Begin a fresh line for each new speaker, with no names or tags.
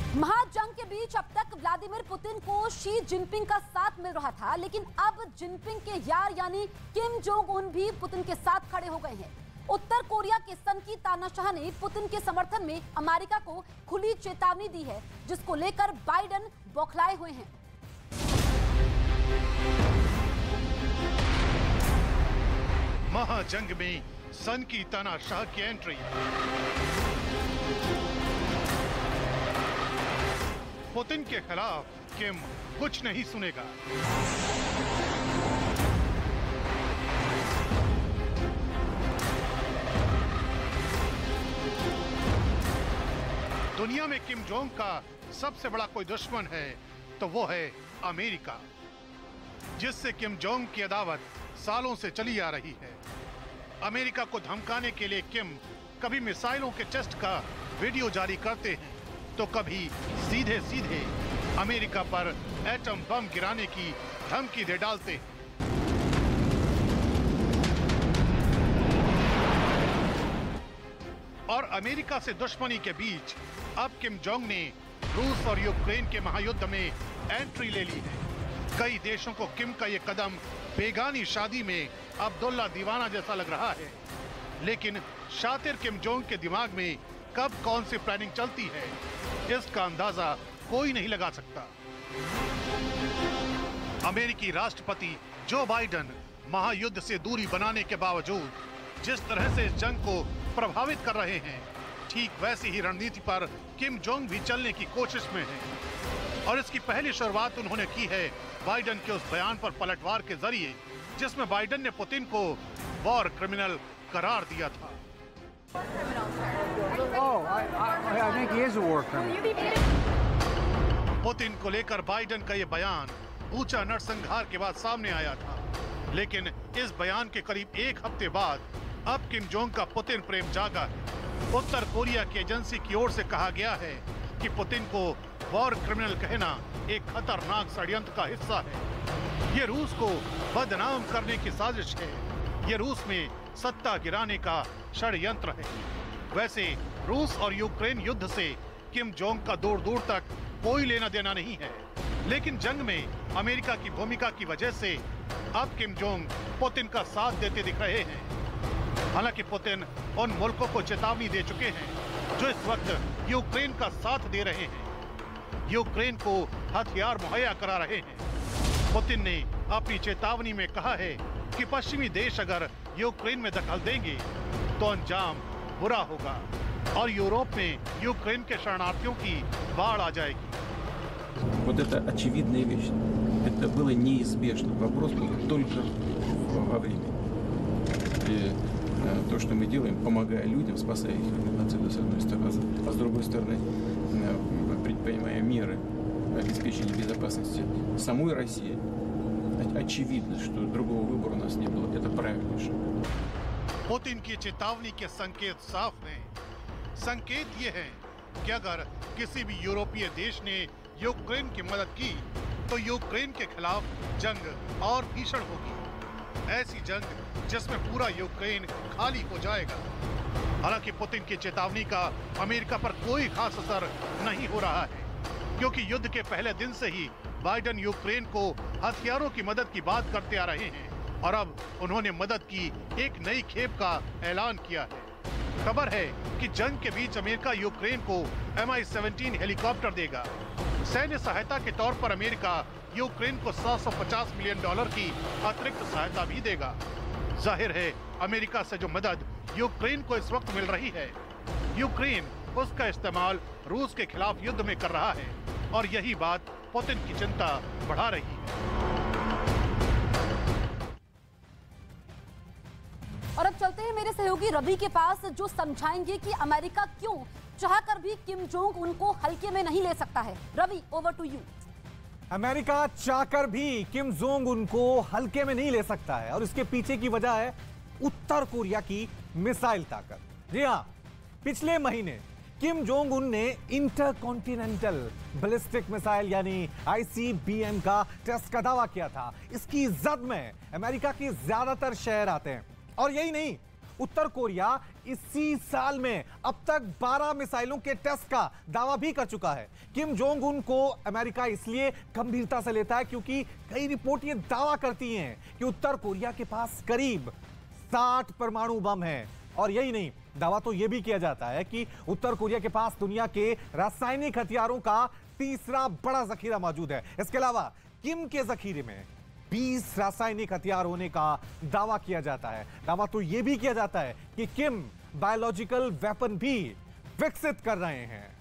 महाजंग के बीच अब तक व्लादिमीर पुतिन को शी जिनपिंग का साथ मिल रहा था, लेकिन अब जिनपिंग के यार यानी किम जोंग उन भी पुतिन के साथ खड़े हो गए हैं। उत्तर कोरिया के सन की तानाशाह ने पुतिन के समर्थन में अमेरिका को खुली चेतावनी दी है, जिसको लेकर बाइडेन बौखलाए हुए हैं।
महाजंग में सन की तानाशाह की एंट्री। पुतिन के खिलाफ किम कुछ नहीं सुनेगा। दुनिया में किम जोंग का सबसे बड़ा कोई दुश्मन है तो वो है अमेरिका, जिससे किम जोंग की अदावत सालों से चली आ रही है। अमेरिका को धमकाने के लिए किम कभी मिसाइलों के टेस्ट का वीडियो जारी करते हैं तो कभी सीधे सीधे अमेरिका पर एटम बम गिराने की धमकी दे डालते हैं। और अमेरिका से दुश्मनी के बीच अब किम जोंग ने रूस और यूक्रेन के महायुद्ध में एंट्री ले ली है। कई देशों को किम का यह कदम बेगानी शादी में अब्दुल्ला दीवाना जैसा लग रहा है, लेकिन शातिर किम जोंग के दिमाग में कब कौन सी प्लानिंग चलती है, इसका अंदाजा कोई नहीं लगा सकता। अमेरिकी राष्ट्रपति जो बाइडेन महायुद्ध से दूरी बनाने के बावजूद जिस तरह से इस जंग को प्रभावित कर रहे हैं, ठीक वैसी ही रणनीति पर किम जोंग भी चलने की कोशिश में है। और इसकी पहली शुरुआत उन्होंने की है बाइडेन के उस बयान पर पलटवार के जरिए जिसमें बाइडेन ने पुतिन को वॉर क्रिमिनल करार दिया था। पुतिन को लेकर बाइडेन का यह बयान ऊंचा नरसंहार के बाद सामने आया था, लेकिन इस बयान के करीब एक हफ्ते बाद अब किम जोंग का पुतिन प्रेम जागा है। उत्तर कोरिया की एजेंसी की ओर से कहा गया है कि पुतिन को वॉर क्रिमिनल कहना एक खतरनाक षड्यंत्र का हिस्सा है। ये रूस को बदनाम करने की साजिश है। ये रूस में सत्ता गिराने का षड्यंत्र है। वैसे रूस और यूक्रेन युद्ध से किम जोंग का दूर दूर तक कोई लेना देना नहीं है, लेकिन जंग में अमेरिका की भूमिका की वजह से अब किम जोंग पुतिन का साथ देते दिख रहे हैं। हालांकि पुतिन उन मुल्कों को चेतावनी दे चुके हैं जो इस वक्त यूक्रेन का साथ दे रहे हैं, यूक्रेन को हथियार मुहैया करा रहे हैं। पुतिन ने अपनी चेतावनी में कहा है कि पश्चिमी देश अगर यूक्रेन में दखल देंगे तो अंजाम बुरा होगा और यूरोप में यूक्रेन के शरणार्थियों की बाढ़ आ जाएगी।
Вот это очевидная вещь. Это было неизбежно. Вопрос был только во времени. И то, что мы делаем, помогая людям, спасая их от нациста с одной стороны, а с другой стороны, предпринимая меры обеспечения безопасности самой России, очевидно, что другого выбора у нас не было. Это правильный шаг.
पुतिन की चेतावनी के संकेत साफ हैं। संकेत ये है कि अगर किसी भी यूरोपीय देश ने यूक्रेन की मदद की तो यूक्रेन के खिलाफ जंग और भीषण होगी। ऐसी जंग जिसमें पूरा यूक्रेन खाली हो जाएगा। हालांकि पुतिन की चेतावनी का अमेरिका पर कोई खास असर नहीं हो रहा है, क्योंकि युद्ध के पहले दिन से ही बाइडेन यूक्रेन को हथियारों की मदद की बात करते आ रहे हैं और अब उन्होंने मदद की एक नई खेप का ऐलान किया है। खबर है कि जंग के बीच अमेरिका यूक्रेन को Mi-17 हेलीकॉप्टर देगा। सैन्य सहायता के तौर पर अमेरिका यूक्रेन को $750 मिलियन की अतिरिक्त सहायता भी देगा। जाहिर है अमेरिका से जो मदद यूक्रेन को इस वक्त मिल रही है, यूक्रेन उसका इस्तेमाल रूस के खिलाफ युद्ध में कर रहा है और यही बात पुतिन की चिंता बढ़ा रही है।
और अब चलते हैं मेरे सहयोगी रवि के पास, जो समझाएंगे कि अमेरिका क्यों चाहकर भी किम जोंग उनको हल्के में नहीं ले सकता है। Ravi, over to you.
America चाहकर भी किम जोंग उनको हल्के में नहीं ले सकता है और इसके पीछे की वजह है उत्तर कोरिया की मिसाइल ताकत। जी हां, पिछले महीने किम जोंग उन ने इंटरकॉन्टिनेंटल बैलिस्टिक मिसाइल यानी ICBM का टेस्ट का दावा किया था। इसकी जद में अमेरिका के ज्यादातर शहर आते हैं और यही नहीं, उत्तर कोरिया इसी साल में अब तक 12 मिसाइलों के टेस्ट का दावा भी कर चुका है। किम जोंग उन को अमेरिका इसलिए गंभीरता से लेता है क्योंकि कई रिपोर्ट ये दावा करती हैं कि उत्तर कोरिया के पास करीब 60 परमाणु बम हैं। और यही नहीं, दावा तो यह भी किया जाता है कि उत्तर कोरिया के पास दुनिया के रासायनिक हथियारों का तीसरा बड़ा जखीरा मौजूद है। इसके अलावा किम के जखीरे में 20 रासायनिक हथियार होने का दावा किया जाता है। दावा तो यह भी किया जाता है कि किम बायोलॉजिकल वेपन भी विकसित कर रहे हैं।